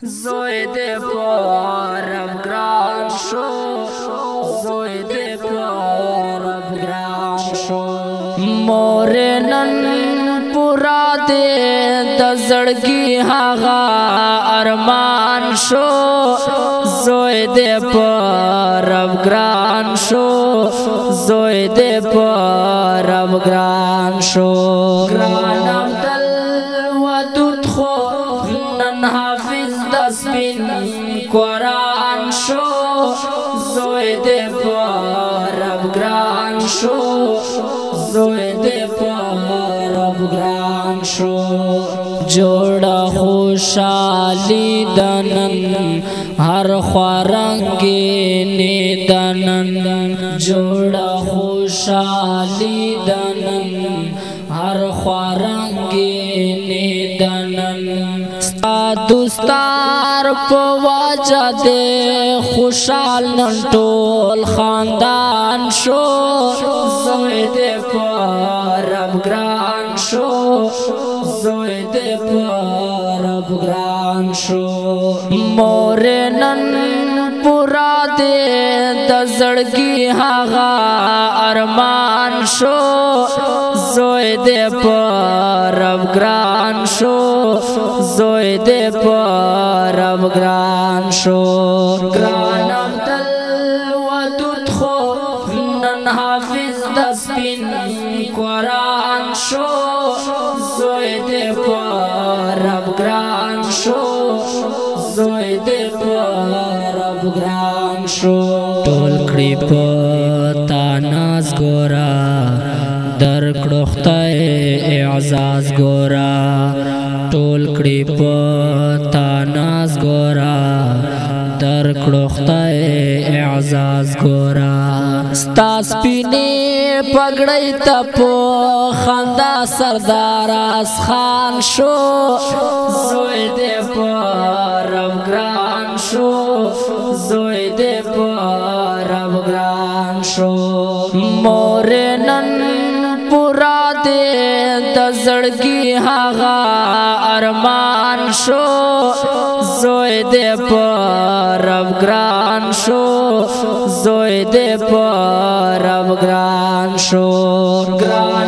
زوی دې پرم ګران شو زوی دې پرم ګران شو مور نن پورا دې د زړګي هغه ارمان شو زوی دې پرم ګران شو زوی دې پرم ګران شو ګرانم دل ودود خو نن حافظ دسبین قرآن شو زوی دې پرم ګران شو زوی دې پرم ګران شو جوړه خوشالي دنن هر خوارنګي دنن جوړه خوشالي دنن هر خوارنګي دنن دوستار په واجه دې خوشال نن ټول خاندان شو زوی دې پرم ګران شو زوی دې پرم ګران شو مور نن پورا دې د زړګي هغه ارمان شو زوی دې پرم ګران شو زوی دې پرم ګران شو ګرانم دل ودود خو نن حافظ دسبین قرآن شو زوی دې پرم ګران شو زوی دې پرم ګران شو ټول کړي په تا ناز ګورا درکړو خدای اعزاز ګورا ټول کړي په تا ناز ګورا درکړو خدای اعزاز ګورا ستا سپینې پګړۍ ته په خندا سردار اس خان شو زوی دې پرم ګران شو زوی دې پرم ګران شو مور نن پورا دې د زړګي هغه ارمان شو زوی دې پرم ګران شو زوی دې پرم ګران شو ګران